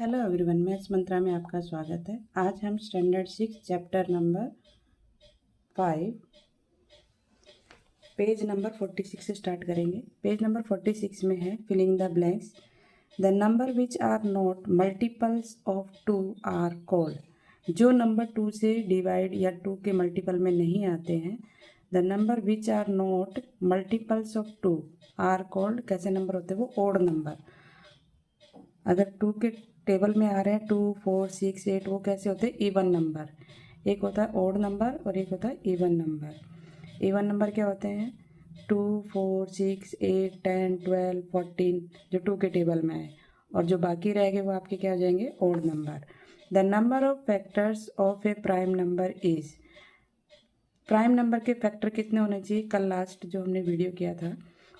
Hello everyone, maths मंत्रा में आपका स्वागत है। आज हम standard 6 chapter number 5 page number 46 से स्टार्ट करेंगे। पेज नंबर 46 में है filling the blanks. The number which are not multiples of 2 are called. जो नंबर 2 से डिवाइड या 2 के मल्टीपल में नहीं आते हैं, the number which are not multiples of 2 are called. कैसे नंबर होते हैं? वो ओड नंबर। अगर 2 के टेबल में आ रहे हैं 2, 4, 6, 8, वो कैसे होते हैं? Even number. एक होता है ओड नंबर और एक होता है इवन नंबर। इवन नंबर क्या होते हैं? 2, 4, 6, 8, 10, 12, 14 जो 2 के टेबल में है, और जो बाकी रह गए वो आपके क्या हो जाएंगे? Odd number. The number of factors of a prime number is. Prime number के फैक्टर कितने होने चाहिए? कल लास्ट जो हमने वीडियो किया था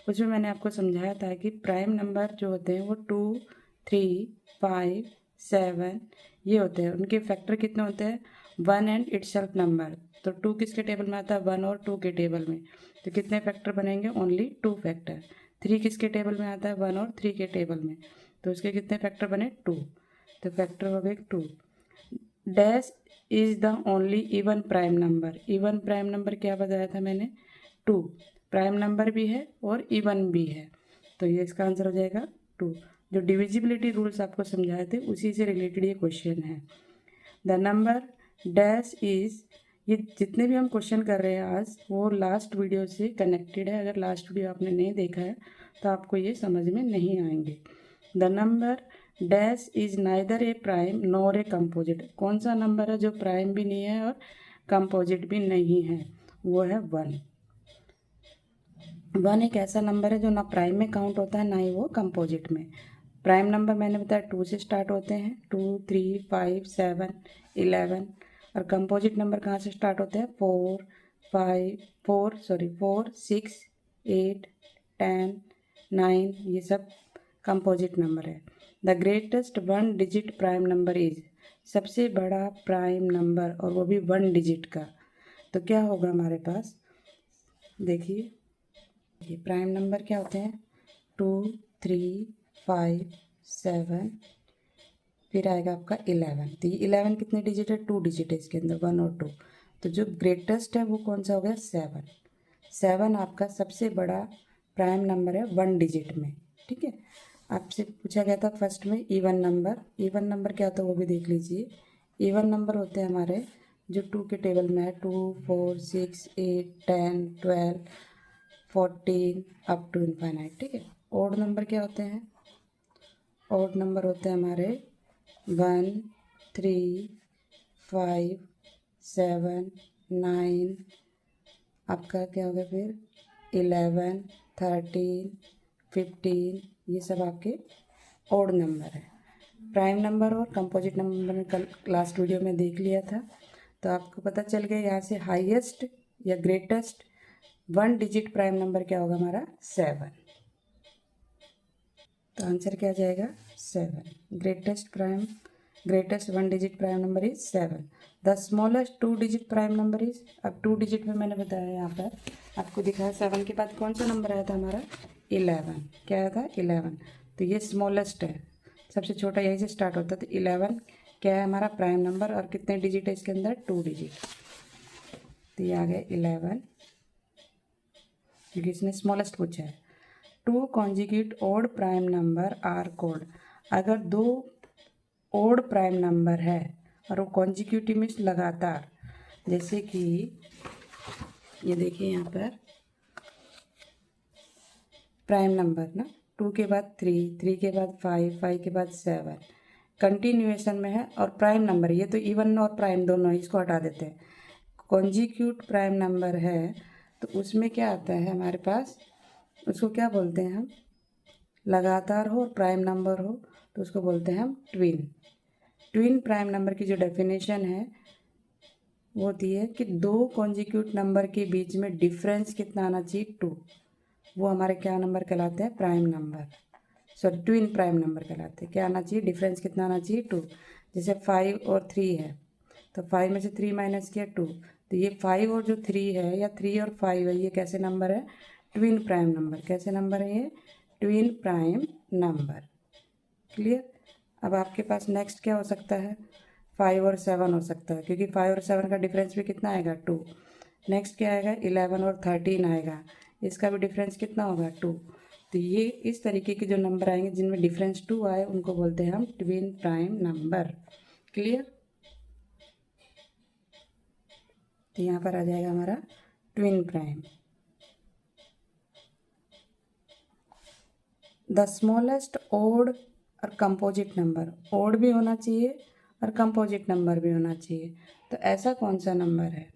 उसमें मैंने आपको समझाया था कि प्राइम नंबर जो होते हैं वो 2, 3, 5, 7 ये होते हैं। उनके फैक्टर कितने होते हैं? 1 एंड इटसेल्फ नंबर। तो 2 किसके टेबल में आता है? 1 और 2 के टेबल में। तो कितने फैक्टर बनेंगे? Only 2 factor. 3 किसके टेबल में आता है? 1 और 3 के टेबल में। तो उसके कितने फैक्टर बने? 2। तो फैक्टर हो गए 2। Dash is the only even prime number. Even prime number क्या बताया था मैंने? 2। प्राइम नंबर भी है और इवन भी है, तो ये इसका आंसर हो जाएगा 2। जो डिविजिबिलिटी रूल्स आपको समझाए थे उसी से रिलेटेड ये क्वेश्चन है। The number dash is. ये जितने भी हम क्वेश्चन कर रहे हैं आज वो लास्ट वीडियो से कनेक्टेड है। अगर लास्ट वीडियो आपने नहीं देखा है तो आपको ये समझ में नहीं आएंगे। The number dash is neither A prime nor a composite. कौन सा नंबर है जो प्राइम भी नहीं है और कंपोजिट भी नहीं है? वो है 1। 1 एक ऐसा नंबर है जो ना प्राइम में काउंट होता है ना ही वो कंपोजिट में। प्राइम नंबर मैंने बताया 2 से स्टार्ट होते हैं, 2, 3, 5, 7, 11। और कंपोजिट नंबर कहाँ से स्टार्ट होते हैं? 4, 6, 8, 10, 9 ये सब कंपोजिट नंबर है। The greatest 1 digit prime number is. सबसे बड़ा प्राइम नंबर और वो भी 1 डिजिट का। तो क्या होगा हमारे पास? देखिए प्राइम नंबर क्या होते हैं? 2, 3, 5, 7, फिर आएगा आपका 11। तो ये 11 कितने डिजिट है? 2 डिजिट है इसके अंदर, 1 और 2। तो जो ग्रेटेस्ट है वो कौन सा हो गया? 7। 7 आपका सबसे बड़ा प्राइम नंबर है 1 डिजिट में। ठीक है। आपसे पूछा गया था फर्स्ट में इवन नंबर। इवन नंबर क्या होता है वो भी देख लीजिए। इवन नंबर होते हैं हमारे जो 2 के टेबल में है, 2, 4, 6, 8, 10, 12, 14 अप टू इनफाइनाइट। ठीक है। ओड नंबर क्या होते हैं? ओड नंबर होते हैं हमारे 1, 3, 5, 7, 9, आपका क्या होगा फिर 11, 13, 15 ये सब आपके ओड नंबर है। प्राइम नंबर और कंपोजिट नंबर में कल लास्ट वीडियो में देख लिया था, तो आपको पता चल गया यहाँ से हाईएस्ट या ग्रेटेस्ट 1 डिजिट प्राइम नंबर क्या होगा हमारा? 7। तो आंसर क्या जाएगा? 7। Greatest 1 digit prime number is 7। The smallest 2 digit prime number is. अब 2 डिजिट में मैंने बताया यहाँ पर आपको दिखाया 7 के बाद कौन सा नंबर आया था हमारा? 11। क्या आया था? 11। तो ये स्मॉलेस्ट है, सबसे छोटा यहीं से स्टार्ट होता है। तो 11 क्या है हमारा? Prime number. और कितने डिजिट है इसके अंदर? 2 डिजिट। तो ये आ गया 11 क्योंकि इसने स्मॉलेस्ट पूछा है। 2 consecutive odd prime number are called. अगर 2 ओड प्राइम नंबर है और वो कॉन्जिक्यूटिव मीन्स लगातार, जैसे कि ये देखिए यहाँ पर प्राइम नंबर ना 2 के बाद 3, 3 के बाद 5, 5 के बाद 7 कंटिन्यूएशन में है और प्राइम नंबर। ये तो इवन और प्राइम दोनों, इसको हटा देते हैं। कॉन्जिक्यूट प्राइम नंबर है तो उसमें क्या आता है हमारे पास? उसको क्या बोलते हैं हम? लगातार हो और प्राइम नंबर हो तो उसको बोलते हैं हम ट्विन। ट्विन प्राइम नंबर की जो डेफिनेशन है वो होती है कि 2 कॉन्जिक्यूट नंबर के बीच में डिफरेंस कितना आना चाहिए? 2। वो हमारे क्या नंबर कहलाते हैं? Prime number. Sorry, twin prime number कहलाते हैं। क्या आना चाहिए? डिफरेंस कितना आना चाहिए? 2। जैसे 5 और 3 है तो 5 में से 3 माइनस किया 2, तो ये 5 और जो 3 है या 3 और 5 है ये कैसे नंबर है? Twin prime number. कैसे नंबर है ये? Twin prime number. क्लियर। अब आपके पास नेक्स्ट क्या हो सकता है, 5 और 7 हो सकता है, क्योंकि 5 और 7 का डिफरेंस भी कितना आएगा, 2। नेक्स्ट क्या आएगा, 11 और 13 आएगा, इसका भी डिफरेंस कितना होगा, 2। तो ये इस तरीके के जो नंबर आएंगे जिनमें डिफरेंस 2 आए उनको बोलते हैं हम ट्विन प्राइम नंबर। क्लियर? तो यहाँ पर आ जाएगा हमारा twin prime. The smallest odd और कंपोजिट नंबर, ओड भी होना चाहिए और कंपोजिट नंबर भी होना चाहिए। तो ऐसा कौन सा नंबर है,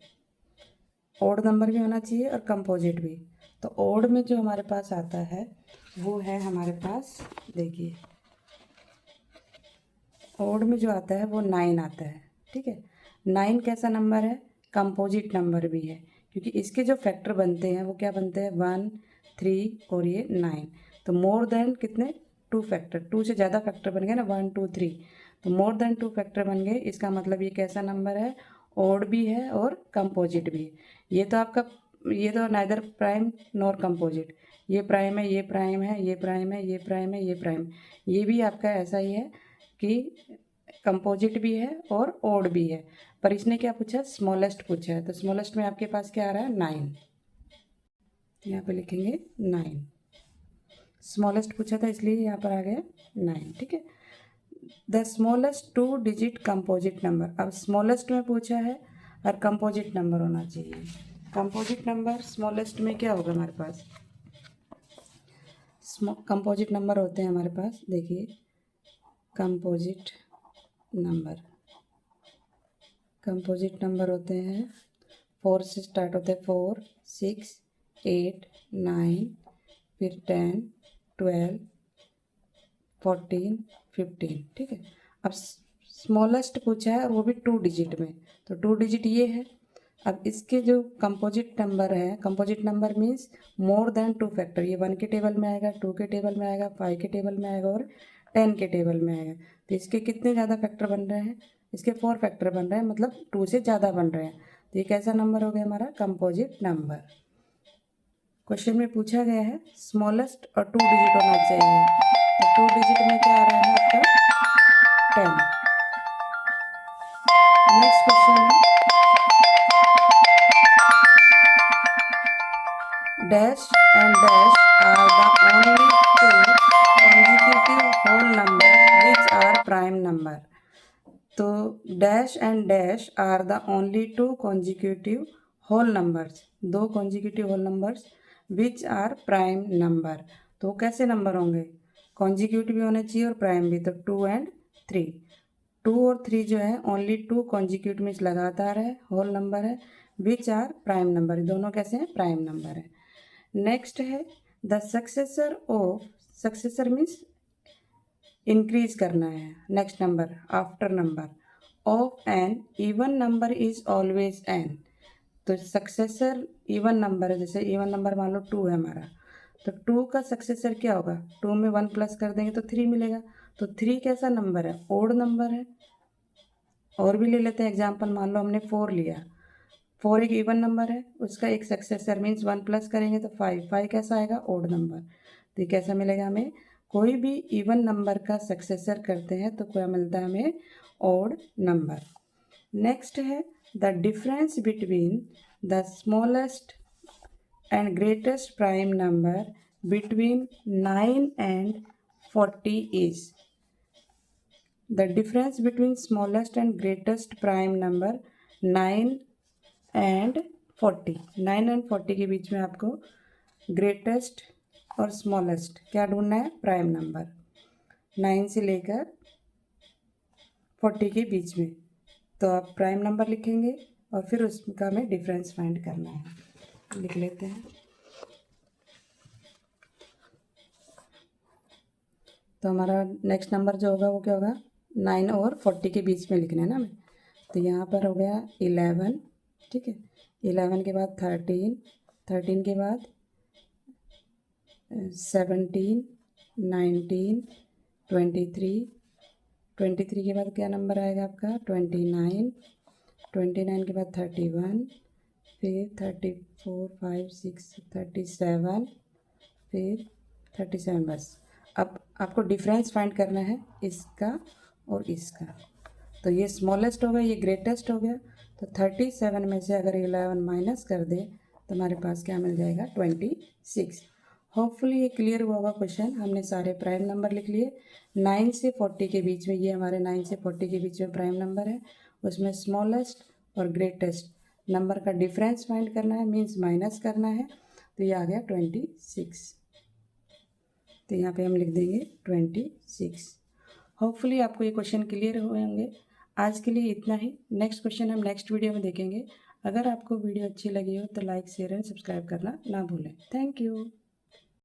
ओड नंबर भी होना चाहिए और कंपोजिट भी। तो ओड में जो हमारे पास आता है वो है हमारे पास, देखिए ओड में जो आता है वो 9 आता है। ठीक है, 9 कैसा नंबर है, कंपोजिट नंबर भी है, क्योंकि इसके जो फैक्टर बनते हैं वो क्या बनते हैं, 1, 3 और ये 9। तो मोर देन कितने, 2 फैक्टर, 2 से ज़्यादा फैक्टर बन गए ना, 1, 2, 3, तो मोर देन 2 फैक्टर बन गए। इसका मतलब ये कैसा नंबर है, ओड भी है और कंपोजिट भी है। ये तो आपका, ये तो नाइदर प्राइम नॉर कंपोजिट, ये प्राइम है, ये प्राइम है, ये प्राइम है, ये प्राइम है, ये प्राइम, ये भी आपका ऐसा ही है कि कंपोजिट भी है और ओड भी है। पर इसने क्या पूछा, स्मॉलेस्ट पूछा है, तो स्मॉलेस्ट में आपके पास क्या आ रहा है, 9। यहाँ पे लिखेंगे 9, स्मॉलेस्ट पूछा था इसलिए यहाँ पर आ गया 9। ठीक है, the smallest 2 digit composite number. अब स्मॉलेस्ट में पूछा है और कंपोजिट नंबर होना चाहिए। कंपोजिट नंबर स्मॉलेस्ट में क्या होगा हमारे पास, कंपोजिट नंबर होते हैं हमारे पास, देखिए कंपोजिट नंबर, कंपोजिट नंबर होते हैं 4 से स्टार्ट होते हैं, 4, 6, 8, 9, फिर 10, 12, 14, 15। ठीक है, अब स्मॉलेस्ट पूछा है और वो भी 2 डिजिट में, तो 2 डिजिट ये है। अब इसके जो कंपोजिट नंबर है, composite number means more than 2 factor, ये 1 के टेबल में आएगा, 2 के टेबल में आएगा, 5 के टेबल में आएगा और 10 के टेबल में आएगा। तो इसके कितने ज़्यादा फैक्टर बन रहे हैं, इसके 4 फैक्टर बन रहे हैं, मतलब 2 से ज़्यादा बन रहे हैं। तो ये कैसा नंबर हो गया हमारा, कंपोजिट नंबर। क्वेश्चन में पूछा गया है स्मॉलेस्ट और 2 डिजिट होना चाहिए, तो 2 डिजिट में क्या आ रहा है आपका, 10। नेक्स्ट क्वेश्चन है, dash and dash are the only 2 consecutive whole number which are prime number। तो dash and dash are the only 2 consecutive whole numbers, 2 consecutive whole numbers which are prime number। तो कैसे number होंगे, consecutive भी होने चाहिए और prime भी, तो 2 एंड 3। 2 और 3 जो है ओनली 2 कॉन्जिक्यूटिव मीन्स लगातार है, होल नंबर है, विच आर प्राइम नंबर, दोनों कैसे हैं, प्राइम नंबर है। नेक्स्ट है the successor of, successor means increase करना है, next number after number, of an even number is always N. तो सक्सेसर इवन नंबर है, जैसे इवन नंबर मान लो 2 है हमारा, तो 2 का सक्सेसर क्या होगा, 2 में 1 प्लस कर देंगे तो 3 मिलेगा। तो 3 कैसा नंबर है, ओड नंबर है। और भी ले लेते हैं एग्जाम्पल, मान लो हमने 4 लिया, 4 एक इवन नंबर है, उसका एक सक्सेसर मीन्स 1 प्लस करेंगे तो 5, 5 कैसा आएगा, ओड नंबर। तो ये कैसा मिलेगा हमें, कोई भी इवन नंबर का सक्सेसर करते हैं तो क्या मिलता है हमें, ओड नंबर। नेक्स्ट है the difference between the smallest and greatest prime number between 9 and 40 is, the difference between smallest and greatest prime number 9 and 40, 9 and 40 के बीच में आपको ग्रेटेस्ट और स्मॉलेस्ट क्या ढूंढना है, प्राइम नंबर, 9 से लेकर 40 के बीच में। तो आप प्राइम नंबर लिखेंगे और फिर उसका हमें डिफरेंस फाइंड करना है, लिख लेते हैं। तो हमारा नेक्स्ट नंबर जो होगा वो क्या होगा, 9 और 40 के बीच में लिखना है ना हमें। तो यहाँ पर हो गया 11, ठीक है, 11 के बाद 13, 13 के बाद 17, 19, 23, 23 के बाद क्या नंबर आएगा आपका, 29, 29 के बाद 31, फिर 34, 5, 6, 37, फिर 37, बस अब आपको डिफरेंस फाइंड करना है इसका और इसका। तो ये स्मॉलेस्ट हो गया, ये ग्रेटेस्ट हो गया। तो 37 में से अगर 11 माइनस कर दे तो हमारे पास क्या मिल जाएगा 26। होपफुली ये क्लियर हुआ होगा क्वेश्चन। हमने सारे प्राइम नंबर लिख लिए 9 से 40 के बीच में। ये हमारे 9 से 40 के बीच में प्राइम नंबर है, उसमें स्मॉलेस्ट और ग्रेटेस्ट नंबर का डिफरेंस फाइंड करना है, मीन्स माइनस करना है। तो ये आ गया 26। तो यहाँ पे हम लिख देंगे 26। होपफुली आपको ये क्वेश्चन क्लियर हुए होंगे। आज के लिए इतना ही। नेक्स्ट क्वेश्चन हम नेक्स्ट वीडियो में देखेंगे। अगर आपको वीडियो अच्छी लगी हो तो लाइक शेयर एंड सब्सक्राइब करना ना भूलें। Thank you.